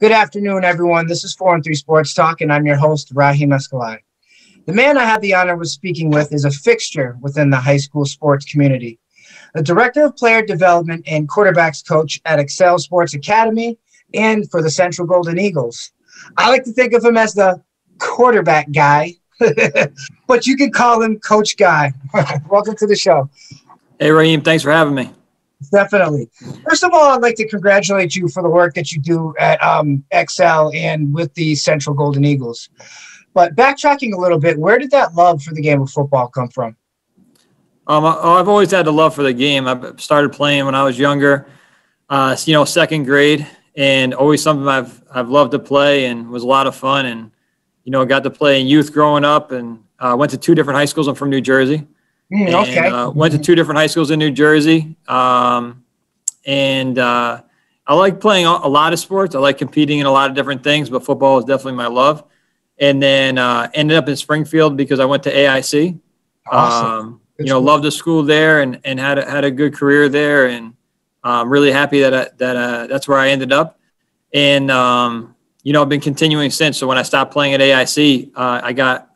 Good afternoon, everyone. This is 4 and 3 Sports Talk, and I'm your host, Rahim Escalay. The man I have the honor of speaking with is a fixture within the high school sports community. The Director of Player Development and Quarterbacks Coach at Excel Sports Academy and for the Central Golden Eagles. I like to think of him as the quarterback guy, but you can call him Coach Guy. Welcome to the show. Hey, Rahim. Thanks for having me. Definitely. First of all, I'd like to congratulate you for the work that you do at Excel and with the Central Golden Eagles. But backtracking a little bit, where did that love for the game of football come from? I've always had the love for the game. I started playing when I was younger, second grade, and always something I've loved to play and was a lot of fun. And got to play in youth growing up, and went to two different high schools. I'm from New Jersey. Went to two different high schools in New Jersey. I like playing a lot of sports. I like competing in a lot of different things, but football is definitely my love. And then ended up in Springfield because I went to AIC. Awesome. Loved the school there and had a good career there. And I'm really happy that that's where I ended up. And, I've been continuing since. So when I stopped playing at AIC, I got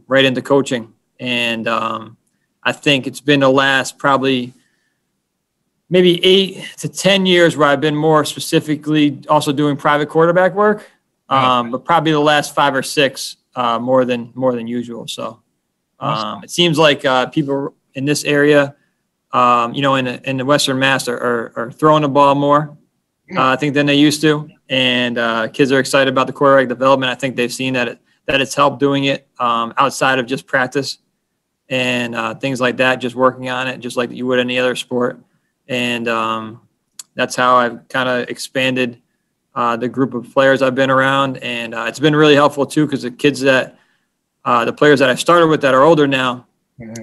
right into coaching. And I think it's been the last probably maybe 8 to 10 years where I've been more specifically also doing private quarterback work, but probably the last 5 or 6 more than usual. So it seems like people in this area, in the Western Mass are throwing the ball more, I think, than they used to. And kids are excited about the quarterback development. I think they've seen that it's helped doing it outside of just practice and things like that, just working on it, just like you would any other sport. And that's how I've kind of expanded the group of players I've been around. And it's been really helpful, too, because the kids the players that I started with that are older now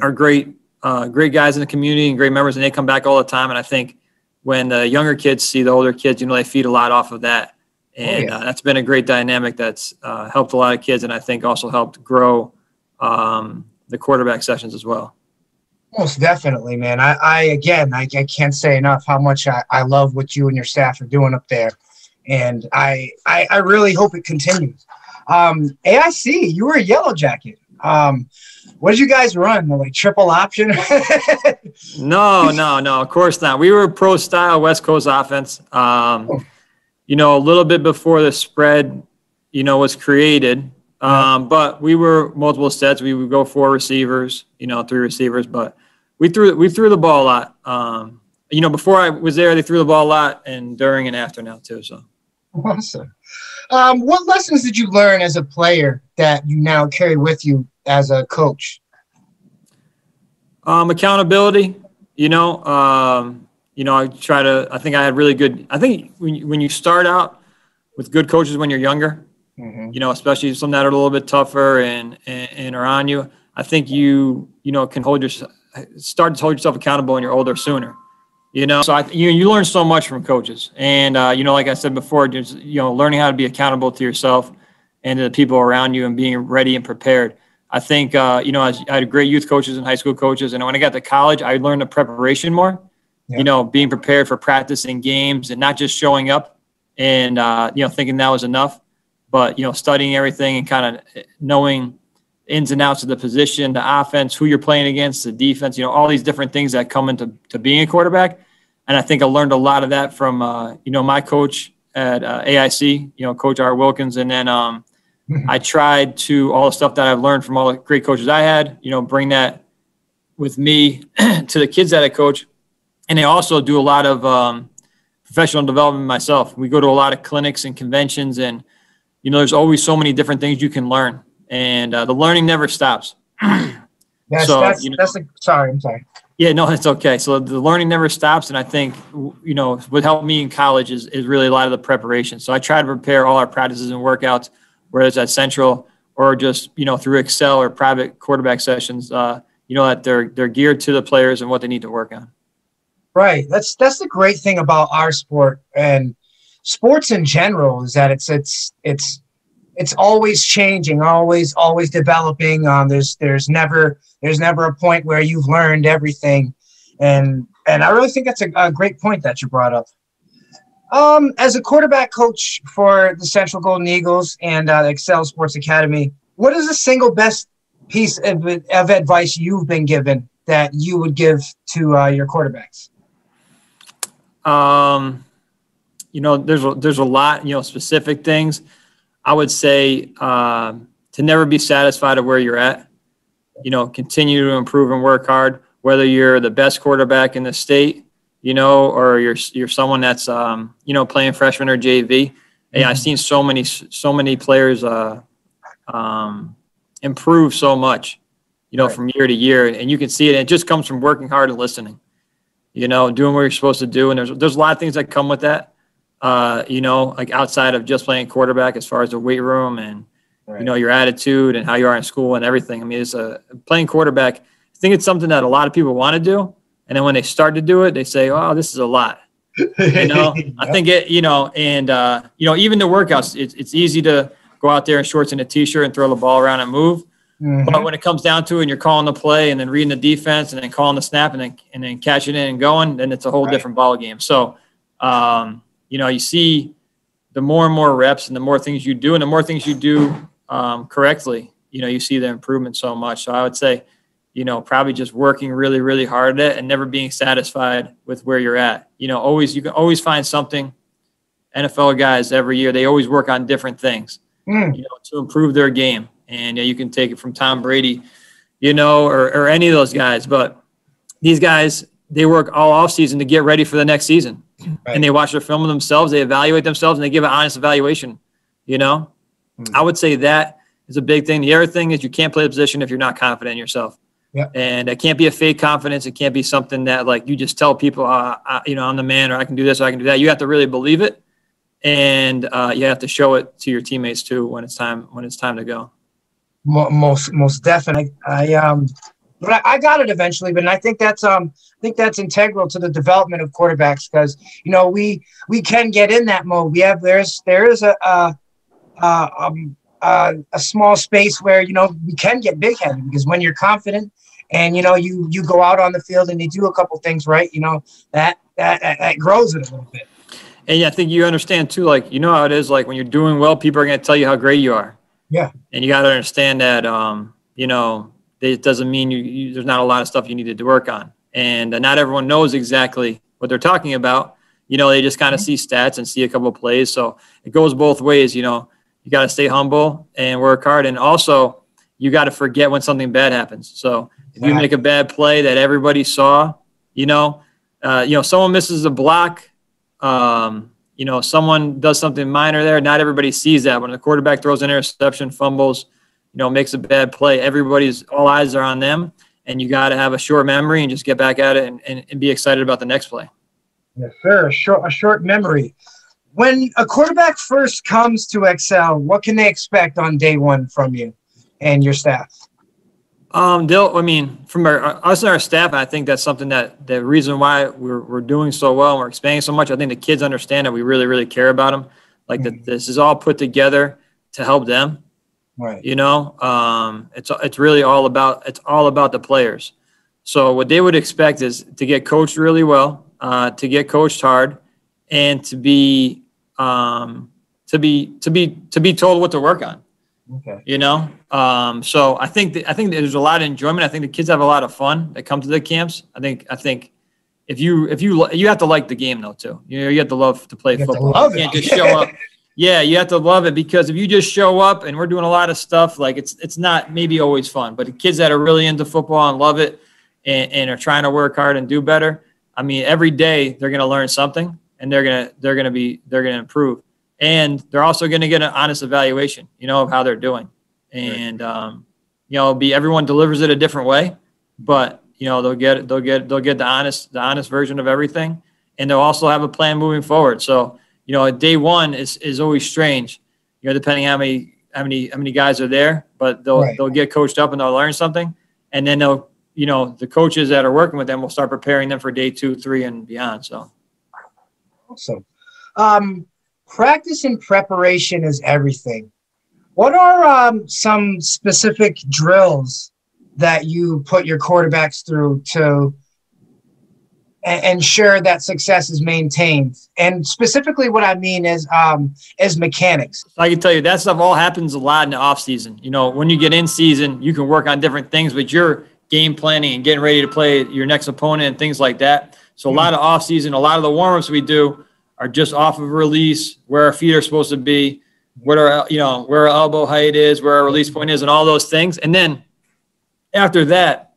are great guys in the community and great members, and they come back all the time. And I think when the younger kids see the older kids, they feed a lot off of that. And that's been a great dynamic that's helped a lot of kids, and I think also helped grow the quarterback sessions as well. Most definitely, man. I can't say enough how much I love what you and your staff are doing up there. And I really hope it continues. AIC, you were a Yellow Jacket. What did you guys run? Like triple option? No, of course not. We were a pro style West Coast offense. A little bit before the spread, was created. But we were multiple sets. We would go 4 receivers, 3 receivers, but we threw the ball a lot. Before I was there, they threw the ball a lot, and during and after now too. So awesome. What lessons did you learn as a player that you now carry with you as a coach? Accountability. I think I had really good. I think when you start out with good coaches when you're younger. Especially some that are a little bit tougher and are on you. I think you can start to hold yourself accountable when you're older sooner. So you learn so much from coaches, and like I said before, just learning how to be accountable to yourself and to the people around you and being ready and prepared. I think I had great youth coaches and high school coaches, and when I got to college, I learned the preparation more. Being prepared for practice and games, and not just showing up and thinking that was enough. But, studying everything and kind of knowing ins and outs of the position, the offense, who you're playing against, the defense, all these different things that come into being a quarterback. And I think I learned a lot of that from, my coach at AIC, Coach Art Wilkins. And then I tried to all the stuff that I've learned from all the great coaches I had, bring that with me to the kids that I coach. And I also do a lot of professional development myself. We go to a lot of clinics and conventions, and there's always so many different things you can learn, and the learning never stops. Sorry, I'm sorry. Yeah, no, it's okay. So the learning never stops, and I think, what helped me in college is really a lot of the preparation. So I try to prepare all our practices and workouts, whether it's at Central or just, through Excel or private quarterback sessions, that they're geared to the players and what they need to work on. Right. That's the great thing about our sport and sports in general is that it's always changing, always developing. There's never a point where you've learned everything, and I really think that's a great point that you brought up. As a quarterback coach for the Central Golden Eagles and the Excel Sports Academy, what is the single best piece of advice you've been given that you would give to your quarterbacks? There's a lot, specific things. I would say to never be satisfied of where you're at. Continue to improve and work hard, whether you're the best quarterback in the state, or you're someone that's, playing freshman or JV. Hey, I've seen so many players improve so much, Right. from year to year. And you can see it. It just comes from working hard and listening, doing what you're supposed to do. And there's a lot of things that come with that, like outside of just playing quarterback, as far as the weight room and, Right. Your attitude and how you are in school and everything. I mean, it's playing quarterback. I think it's something that a lot of people want to do. And then when they start to do it, they say, oh, this is a lot. I think it, even the workouts, it's easy to go out there in shorts and a t-shirt and throw the ball around and move. Mm-hmm. But when it comes down to it and you're calling the play and then reading the defense and then calling the snap and then catching it and going, then it's a whole different ball game. So, you see the more and more reps and the more things you do and the more things you do correctly, you see the improvement so much. So I would say, probably just working really, really hard at it and never being satisfied with where you're at. You can always find something. NFL guys every year, they always work on different things, to improve their game. And you can take it from Tom Brady, or any of those guys. But these guys, they work all off season to get ready for the next season. Right. And they watch their film of themselves, they evaluate themselves, and they give an honest evaluation, I would say that is a big thing. The other thing is you can't play the position if you're not confident in yourself. Yep. And it can't be a fake confidence. It can't be something that like you just tell people, I'm the man, or I can do this, or I can do that. You have to really believe it, and you have to show it to your teammates too when it's time to go. Most definitely. But I got it eventually. But I think that's integral to the development of quarterbacks because we can get in that mode. There is a small space where we can get big headed because when you're confident and you go out on the field and you do a couple things right, that grows it a little bit. And I think you understand too, like how it is. Like when you're doing well, people are going to tell you how great you are. Yeah. And you got to understand that it doesn't mean there's not a lot of stuff you need to work on, and not everyone knows exactly what they're talking about. They just kind of see stats and see a couple of plays. So it goes both ways. You got to stay humble and work hard. And also you got to forget when something bad happens. So if you make a bad play that everybody saw, someone misses a block, someone does something minor there. Not everybody sees that. When the quarterback throws an interception, fumbles, makes a bad play, all eyes are on them. And you got to have a short memory and just get back at it and be excited about the next play. Yes, sir. A short memory. When a quarterback first comes to Excel, what can they expect on day one from you and your staff? From us and our staff, I think that's something that the reason why we're doing so well and we're expanding so much. I think the kids understand that we really, really care about them. Like that, this is all put together to help them. Right. It's really all about the players. So what they would expect is to get coached really well, to get coached hard, and to be told what to work on. Okay. So I think there's a lot of enjoyment. I think the kids have a lot of fun that come to the camps. I think if you have to like the game though too. You have to love to play football. You can't just show up. Yeah, you have to love it because if you just show up and we're doing a lot of stuff, like it's not maybe always fun. But the kids that are really into football and love it and are trying to work hard and do better, I mean, every day they're going to learn something and they're going to improve. And they're also going to get an honest evaluation, of how they're doing. And everyone delivers it a different way, but they'll get the honest version of everything, and they'll also have a plan moving forward. So day one is always strange, depending how many guys are there, but they'll get coached up and they'll learn something, and then the coaches that are working with them will start preparing them for day 2, 3, and beyond. So awesome. Practice and preparation is everything. What are some specific drills that you put your quarterbacks through to ensure that success is maintained. And specifically what I mean is mechanics. I can tell you that stuff all happens a lot in the off season. You know, when you get in season, you can work on different things, but you're game planning and getting ready to play your next opponent and things like that. So a lot of off season, a lot of the warm-ups we do are just off of release, where our feet are supposed to be, where our elbow height is, where our release point is, and all those things. And then after that,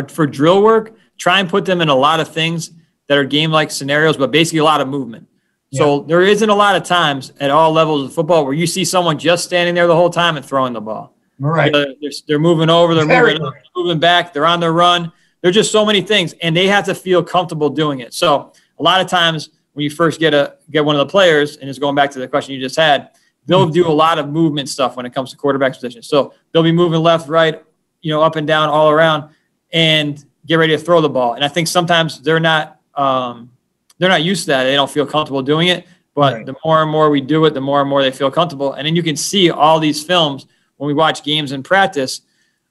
for drill work, try and put them in a lot of things that are game-like scenarios, but basically a lot of movement. Yeah. So there isn't a lot of times at all levels of football where you see someone just standing there the whole time and throwing the ball. Right. They're moving over, they're moving back, they're on their run. There's just so many things, and they have to feel comfortable doing it. So a lot of times when you first get one of the players, and it's going back to the question you just had, they'll do a lot of movement stuff when it comes to quarterback position. So they'll be moving left, right, up and down, all around, and get ready to throw the ball. And I think sometimes they're not used to that. They don't feel comfortable doing it. But the more and more we do it, the more and more they feel comfortable. And then you can see all these films when we watch games in practice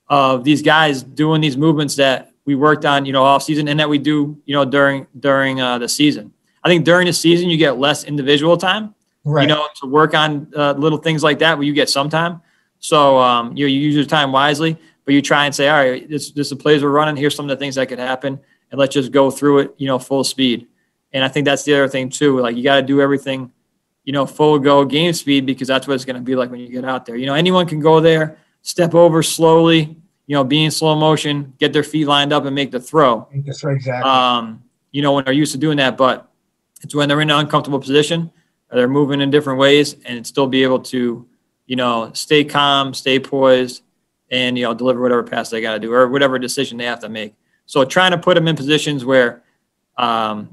of these guys doing these movements that we worked on, off season, and that we do, during the season. I think during the season you get less individual time, to work on little things like that where you get some time. So you use your time wisely, but you try and say, all right, this is the plays we're running. Here's some of the things that could happen, and let's just go through it, full speed. And I think that's the other thing too. Like, you got to do everything, full go game speed, because that's what it's going to be like when you get out there. Anyone can go there, step over slowly, be in slow motion, get their feet lined up and make the throw. That's right, exactly. When they're used to doing that, but it's when they're in an uncomfortable position, or they're moving in different ways, and still be able to, stay calm, stay poised, and, deliver whatever pass they got to do or whatever decision they have to make. So trying to put them in positions where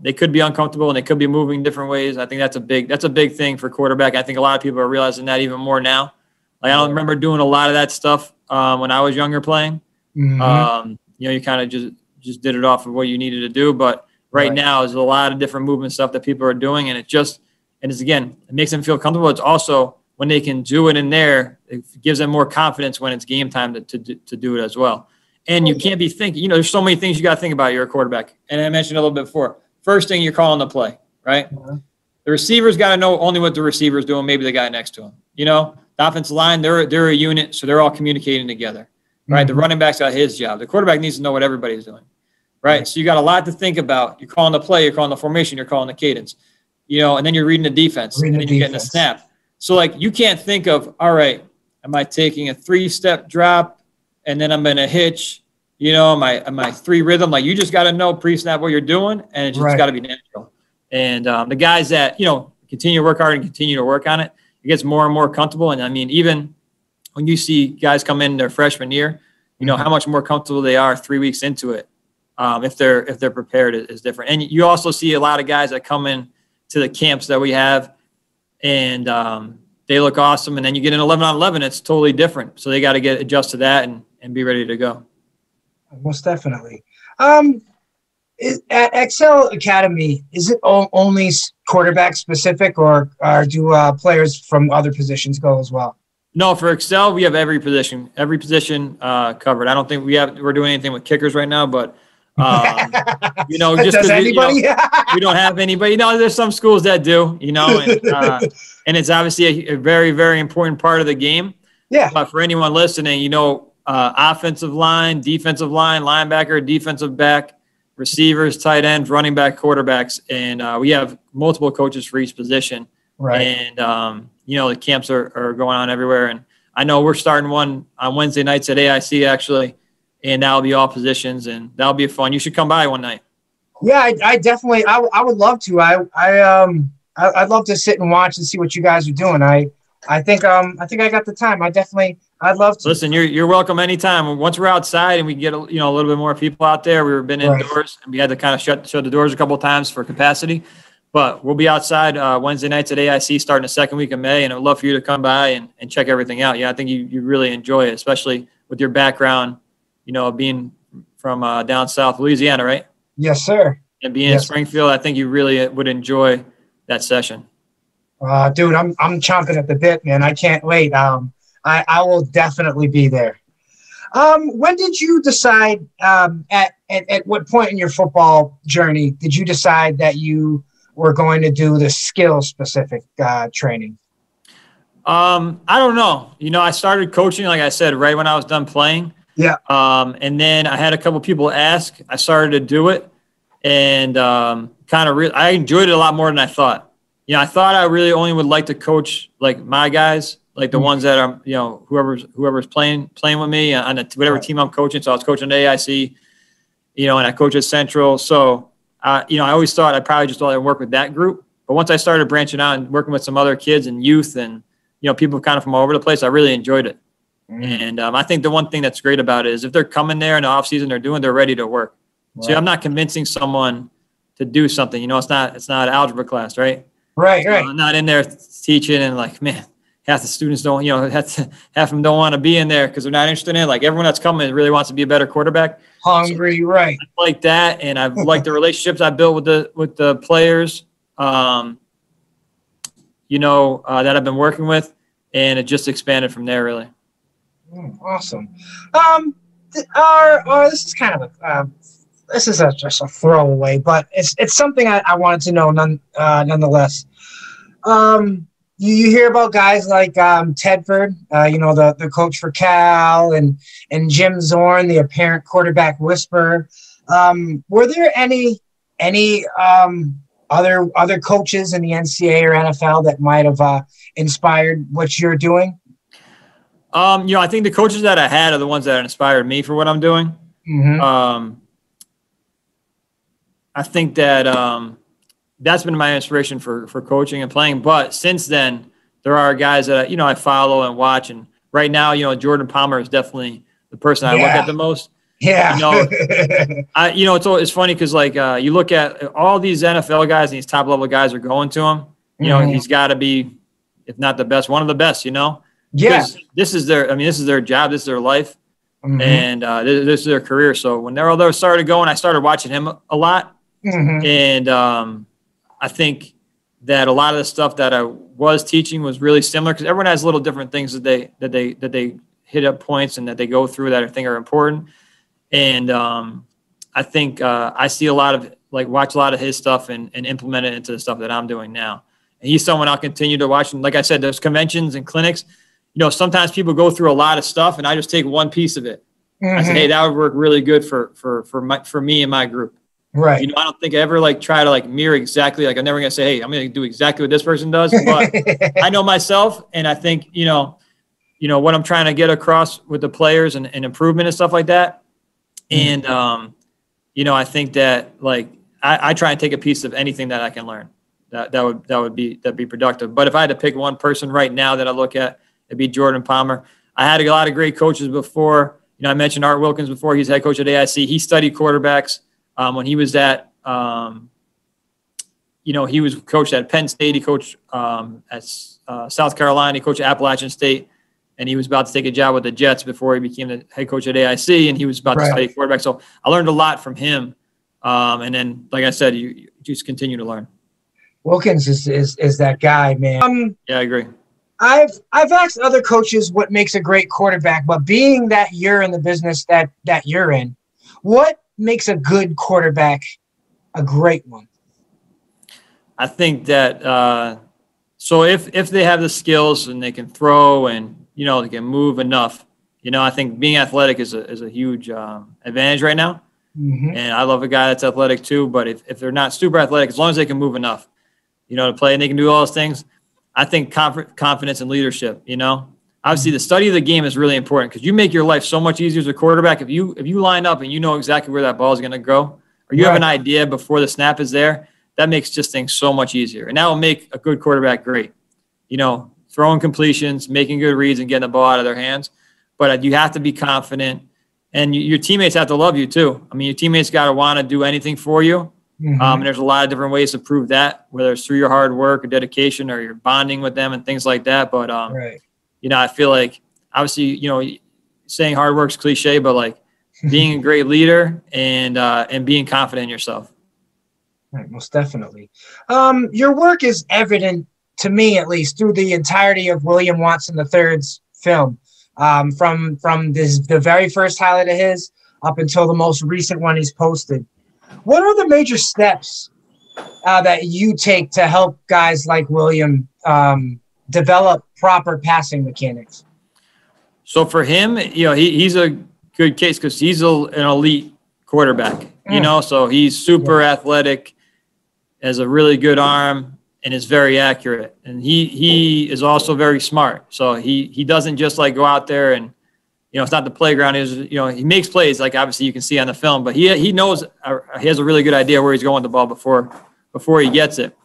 they could be uncomfortable and they could be moving different ways. I think that's a big thing for quarterback. I think a lot of people are realizing that even more now. Like, I don't remember doing a lot of that stuff when I was younger playing. Mm-hmm. You kind of just did it off of what you needed to do. But right now, there's a lot of different movement stuff that people are doing, and it makes them feel comfortable. It's also, when they can do it in there, it gives them more confidence when it's game time to do it as well. And you can't be thinking, there's so many things you got to think about. You're a quarterback. And I mentioned a little bit before. First thing, you're calling the play, right? Mm-hmm. The receiver's got to know only what the receiver's doing, maybe the guy next to him. The offensive line, they're a unit, so they're all communicating together, right? Mm-hmm. The running back's got his job. The quarterback needs to know what everybody's doing, right? Mm-hmm. So you got a lot to think about. You're calling the play, you're calling the formation, you're calling the cadence, and then you're reading the defense, and then you're getting the snap. So, like, you can't think of, all right, am I taking a 3-step drop and then I'm going to hitch, am I 3 rhythm? Like, you just got to know pre-snap what you're doing, and it just got to be natural. And the guys that, continue to work hard and continue to work on it, it gets more and more comfortable. And I mean, even when you see guys come in their freshman year, how much more comfortable they are 3 weeks into it. If they're prepared is different. And you also see a lot of guys that come in to the camps that we have, and they look awesome. And then you get an 11-on-11, it's totally different. So they got to adjust to that and be ready to go. Most definitely. At Excel Academy, is it only quarterback specific, or do players from other positions go as well? No, for Excel, we have every position covered. I don't think we're doing anything with kickers right now, but just does anybody? We don't have anybody. No, there's some schools that do, and it's obviously a very, very important part of the game. Yeah. But for anyone listening, offensive line, defensive line, linebacker, defensive back, receivers, tight ends, running back, quarterbacks, and we have multiple coaches for each position. Right. And the camps are going on everywhere, and I know we're starting one on Wednesday nights at AIC actually, and that'll be all positions, and that'll be fun. You should come by one night. Yeah, I definitely. I would love to. I'd love to sit and watch and see what you guys are doing. I think I got the time. I'd love to. Listen, you're welcome anytime. Once we're outside and we get a little bit more people out there, we've been indoors and we had to kind of shut the doors a couple of times for capacity. But we'll be outside Wednesday nights at AIC starting the second week of May, and I'd love for you to come by and check everything out. Yeah, I think you really enjoy it, especially with your background, being from down south Louisiana, right? Yes, sir. And being in Springfield, I think you really would enjoy that session. Dude, I'm chomping at the bit, man. I can't wait. I will definitely be there. When did you decide, at what point in your football journey did you decide that you were going to do the skill specific training? I don't know. I started coaching, like I said, right when I was done playing. Yeah. And then I had a couple people ask. I started to do it, and I enjoyed it a lot more than I thought. I thought I really only would like to coach like my guys, like the ones that are, whoever's playing with me on whatever team I'm coaching. So I was coaching at AIC, and I coach at Central. So, I always thought I'd probably just work with that group. But once I started branching out and working with some other kids and youth and, people kind of from all over the place, I really enjoyed it. And I think the one thing that's great about it is if they're coming there in the off season, they're ready to work. Right. So I'm not convincing someone to do something. It's not an algebra class, right? Right. I'm not in there teaching and like, man, half the students don't, half of them don't want to be in there because they're not interested in it. Like everyone that's coming really wants to be a better quarterback. Hungry, so, right? I like that, and I've liked the relationships I built with the players, that I've been working with, and it just expanded from there, really. Awesome. This is kind of just a throwaway, but it's something I wanted to know nonetheless. You hear about guys like Tedford, the coach for Cal, and Jim Zorn, the apparent quarterback whisperer. Were there any other coaches in the NCAA or NFL that might have inspired what you're doing? I think the coaches that I had are the ones that inspired me for what I'm doing. Mm-hmm. I think that that's been my inspiration for coaching and playing. But since then, there are guys that I follow and watch. And right now, Jordan Palmer is definitely the person I look at the most. Yeah. It's funny because you look at all these NFL guys and these top level guys are going to him. He's got to be, if not the best, one of the best. Yeah. Because this is their job, this is their life, and this is their career. So when they started going, I started watching him a lot, and I think that a lot of the stuff that I was teaching was really similar because everyone has little different things that they hit up points and that they go through that I think are important. And I think I see watch a lot of his stuff and implement it into the stuff that I'm doing now. And he's someone I'll continue to watch. And like I said, there's conventions and clinics. Sometimes people go through a lot of stuff, and I just take one piece of it. I said, hey, that would work really good for me and my group. Right. I don't think I ever try to mirror exactly. I'm never gonna say, hey, I'm gonna do exactly what this person does. But I know myself, and I think what I'm trying to get across with the players and improvement and stuff like that. And I think that I try and take a piece of anything that I can learn. That'd be productive. But if I had to pick one person right now that I look at, it'd be Jordan Palmer. I had a lot of great coaches before. I mentioned Art Wilkins before. He's head coach at AIC. He studied quarterbacks when he was at, he was coached at Penn State. He coached at South Carolina. He coached at Appalachian State. And he was about to take a job with the Jets before he became the head coach at AIC. And he was about to study quarterback. So I learned a lot from him. And then, like I said, you just continue to learn. Wilkins is that guy, man. Yeah, I agree. I've asked other coaches what makes a great quarterback, but being that you're in the business that you're in, what makes a good quarterback a great one? I think that so if they have the skills and they can throw and they can move enough, I think being athletic is a huge advantage right now. And I love a guy that's athletic too. But if they're not super athletic, as long as they can move enough, to play and they can do all those things, I think confidence and leadership, obviously the study of the game is really important because you make your life so much easier as a quarterback. If you line up and you know exactly where that ball is going to go, or you have an idea before the snap is there, that makes just things so much easier. And that will make a good quarterback great, throwing completions, making good reads and getting the ball out of their hands. But you have to be confident and your teammates have to love you too. I mean, your teammates got to want to do anything for you. And there's a lot of different ways to prove that, whether it's through your hard work or dedication or you're bonding with them and things like that. But, I feel like obviously, saying hard work's cliche, but being a great leader and being confident in yourself. Right, most definitely. Your work is evident to me, at least, through the entirety of William Watson III's film. from the very first highlight of his up until the most recent one he's posted. What are the major steps that you take to help guys like William develop proper passing mechanics? So for him, he's a good case because he's an elite quarterback, so he's super athletic, has a really good arm, and is very accurate. And he is also very smart. So he doesn't just like go out there and, it's not the playground. He makes plays, like obviously you can see on the film, but he knows, he has a really good idea where he's going with the ball before he gets it.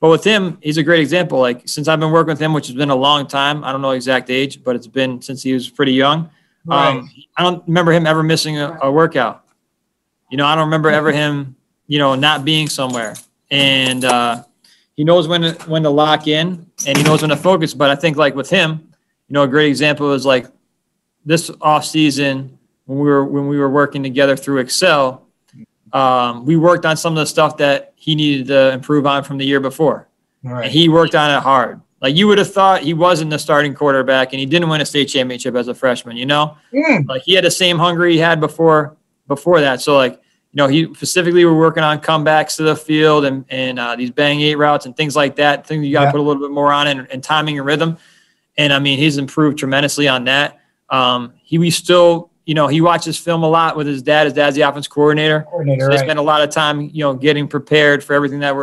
But with him, he's a great example. Like since I've been working with him, which has been a long time, I don't know the exact age, but it's been since he was pretty young. Right. I don't remember him ever missing a workout. I don't remember ever him, not being somewhere. And he knows when to lock in, and he knows when to focus. But I think like with him, a great example is like this off season when we were working together through Excel. We worked on some of the stuff that he needed to improve on from the year before. Right. And he worked on it hard. Like you would have thought he wasn't the starting quarterback and he didn't win a state championship as a freshman, Like he had the same hunger he had before that. So like, he specifically were working on comebacks to the field and these bang 8 routes and things like that. Things you got to put a little bit more on and timing and rhythm. And I mean, he's improved tremendously on that. He still, he watches film a lot with his dad. His dad's the offense coordinator. So they spend a lot of time, getting prepared for everything that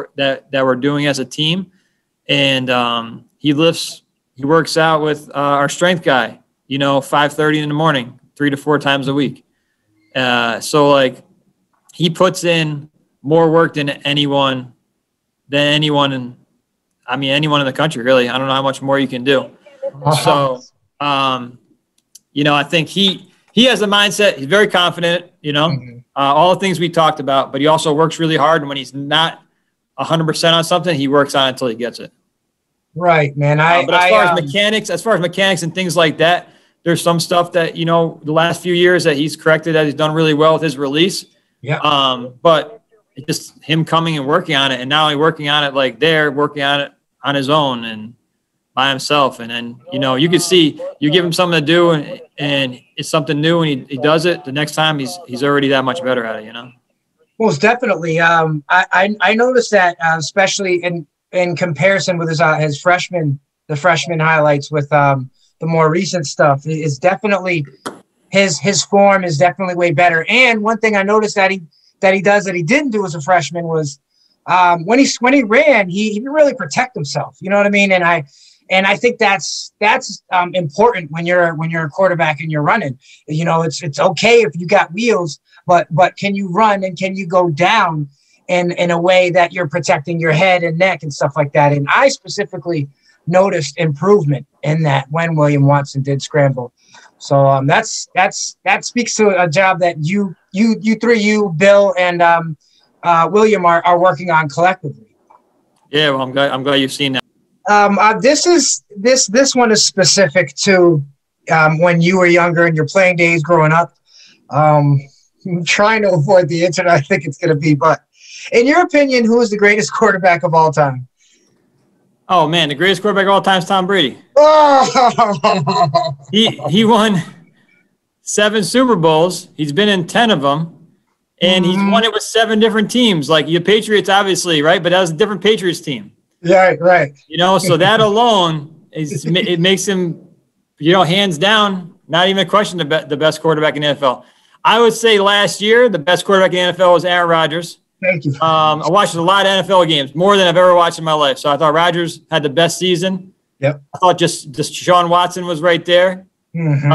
we're doing as a team. And he works out with our strength guy, 5:30 in the morning, 3 to 4 times a week. So like he puts in more work than anyone in the country, really. I don't know how much more you can do. So, I think he has a mindset. He's very confident, all the things we talked about, but he also works really hard. And when he's not 100% on something, he works on it until he gets it. Right, man. But as far as mechanics and things like that, there's some stuff that, the last few years that he's corrected, that he's done really well with his release. Yeah. But it's just him coming and working on it. And now he's working on it like working on it on his own and by himself. And then, you can see you give him something to do and it's something new and he does it. The next time he's already that much better at it, Most definitely. I noticed that, especially in comparison with the freshman highlights with the more recent stuff, is definitely his form is definitely way better. And one thing I noticed that he didn't do as a freshman was when he ran, he didn't really protect himself. You know what I mean? And I think that's important when you're a quarterback and you're running. It's okay if you got wheels, but can you run and can you go down in a way that you're protecting your head and neck and stuff like that? And I specifically noticed improvement in that when William Watson did scramble. So that speaks to a job that you three, Bill and William are working on collectively. Yeah, well, I'm glad you've seen that. This one is specific to when you were younger and your playing days growing up. I'm trying to avoid the internet. I think it's going to be, but in your opinion, who is the greatest quarterback of all time? Oh man, the greatest quarterback of all time is Tom Brady. Oh. He won 7 Super Bowls. He's been in 10 of them, and he's won it with 7 different teams. Like the Patriots, obviously, right? But that was a different Patriots team. Yeah, right. So that alone it makes him, hands down, not even a question, the best quarterback in the NFL. I would say last year the best quarterback in the NFL was Aaron Rodgers. Thank you. I watched a lot of NFL games, more than I've ever watched in my life. So I thought Rodgers had the best season. Yep. I thought just Deshaun Watson was right there. Mm-hmm.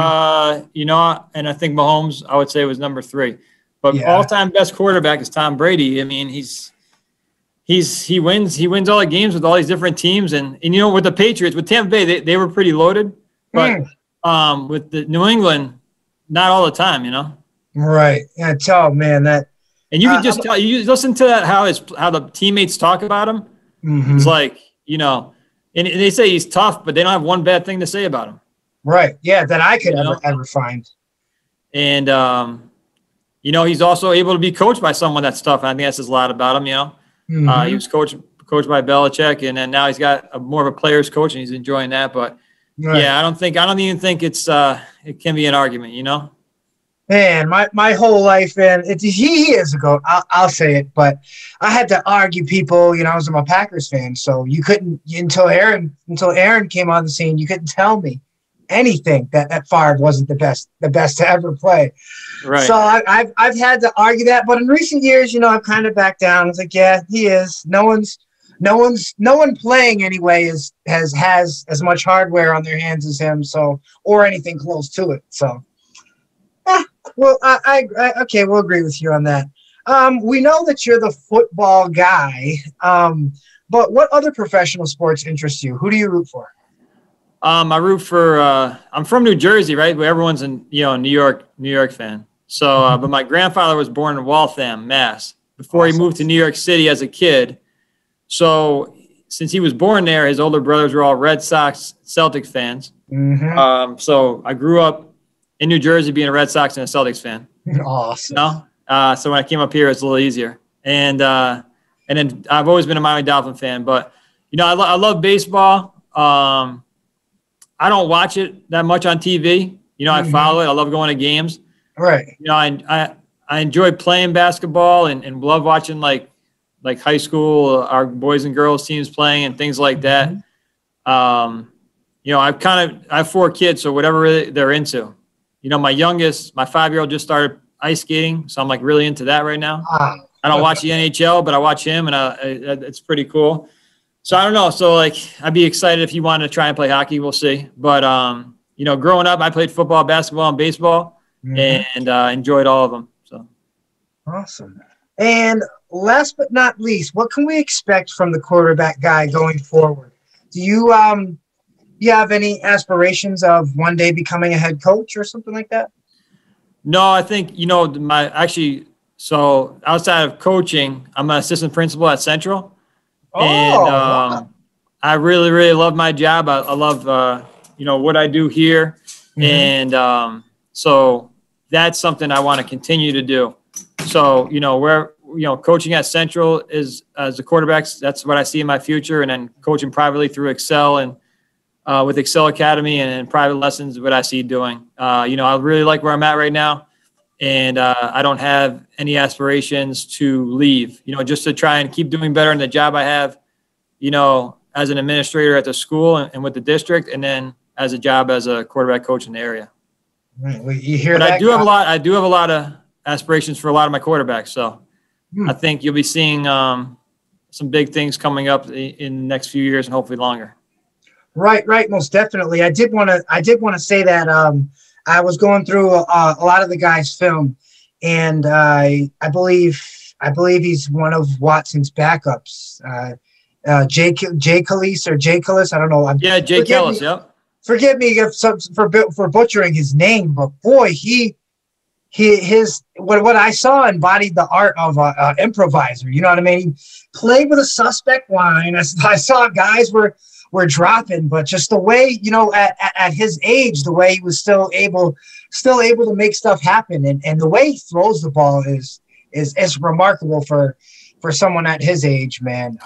And I think Mahomes, I would say, was number 3. But all-time best quarterback is Tom Brady. I mean, he wins all the games with all these different teams. And with the Patriots, with Tampa Bay, they were pretty loaded. But with the New England, not all the time, Right. Yeah, man, that. And you can just tell, you listen to that, how the teammates talk about him. Mm-hmm. It's like, and they say he's tough, but they don't have one bad thing to say about him. Right. Yeah, that I could ever find. And, he's also able to be coached by someone that's tough. I think that says a lot about him, Mm-hmm. He was coached by Belichick, and then now he's got more of a player's coach, and he's enjoying that. But, Right. Yeah, I don't even think it can be an argument, you know? Man, my whole life, man, it's years ago. I'll say it, but I had to argue people. You know, I was a Packers fan, so you couldn't until Aaron came on the scene. You couldn't tell me anything that Favre wasn't the best to ever play. Right. So I've had to argue that, but in recent years, you know, I've kind of backed down. It's like, yeah, he is. No one playing anyway has as much hardware on their hands as him. So, or anything close to it. So. Well, I okay, we'll agree with you on that. We know that you're the football guy, but what other professional sports interest you? Who do you root for? I root for. I'm from New Jersey, right? Where everyone's New York fan. So, but my grandfather was born in Waltham, Mass. Before he moved to New York City as a kid. So, since he was born there, his older brothers were all Red Sox, Celtics fans. Mm-hmm. So I grew up in New Jersey being a Red Sox and a Celtics fan. Awesome. You know? So when I came up here, it's a little easier. And then I've always been a Miami Dolphin fan. But, you know, I love baseball. I don't watch it that much on TV. You know, I follow it. I love going to games. Right. You know, I enjoy playing basketball and love watching like high school, our boys and girls teams playing and things like that. You know, I have 4 kids, so whatever they're into. You know, my 5-year-old just started ice skating, so I'm like really into that right now. I don't watch the NHL, but I watch him, and it's pretty cool. So I don't know. So like, I'd be excited if you wanted to try and play hockey. We'll see. But you know, growing up, I played football, basketball, and baseball, and enjoyed all of them. So awesome. And last but not least, what can we expect from the quarterback guy going forward? Do you have any aspirations of one day becoming a head coach or something like that? No, I think, you know, so outside of coaching, I'm an assistant principal at Central. Wow. I really, really love my job. I love, you know, what I do here. And so that's something I want to continue to do. So, you know, coaching at Central is as a quarterback, that's what I see in my future. And then coaching privately through Excel and with Excel Academy and private lessons, what I see doing. You know, I really like where I'm at right now, and I don't have any aspirations to leave, you know, just to try and keep doing better in the job I have, you know, as an administrator at the school and with the district, and then as a job as a quarterback coach in the area. Right. Well, you hear but that? I do have a lot of aspirations for a lot of my quarterbacks. So I think you'll be seeing some big things coming up in the next few years and hopefully longer. Right, most definitely. I did want to say that I was going through a lot of the guys' film, and I believe he's one of Watson's backups. Jay Callis or Jay Callis, I don't know. Jay Callis. Yep. Forgive me for butchering his name, but boy, what I saw embodied the art of an improviser. You know what I mean? He played with a suspect line. I saw guys were dropping, but just the way, you know, at his age, the way he was still able to make stuff happen, and the way he throws the ball is remarkable for someone at his age, man.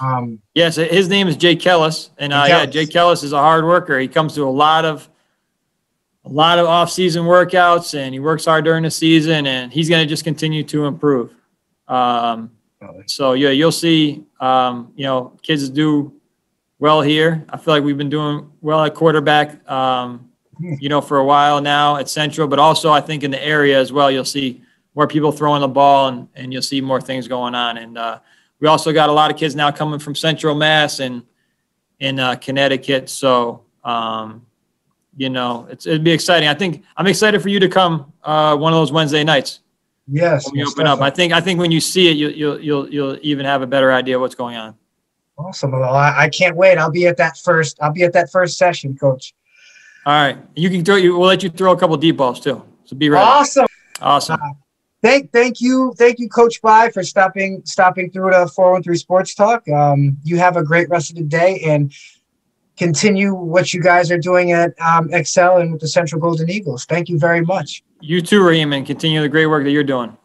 Yes, his name is Jay Kellis, and Jay Kellis is a hard worker. He comes to a lot of off-season workouts, and he works hard during the season, and he's going to just continue to improve. So yeah, you'll see, you know, kids do well here. I feel like we've been doing well at quarterback, you know, for a while now at Central, but also I think in the area as well, you'll see more people throwing the ball, and you'll see more things going on. And we also got a lot of kids now coming from Central Mass and in Connecticut. So, you know, it'd be exciting. I think I'm excited for you to come one of those Wednesday nights. Yes. When you open up. I think when you see it, you'll even have a better idea of what's going on. Awesome. Well, I can't wait. I'll be at that first session, Coach. All right. We'll let you throw a couple deep balls too. So be ready. Awesome. Thank you, Coach Bye, for stopping through the 413 Sports Talk. You have a great rest of the day, and continue what you guys are doing at Excel and with the Central Golden Eagles. Thank you very much. You too, Raheem, and continue the great work that you're doing.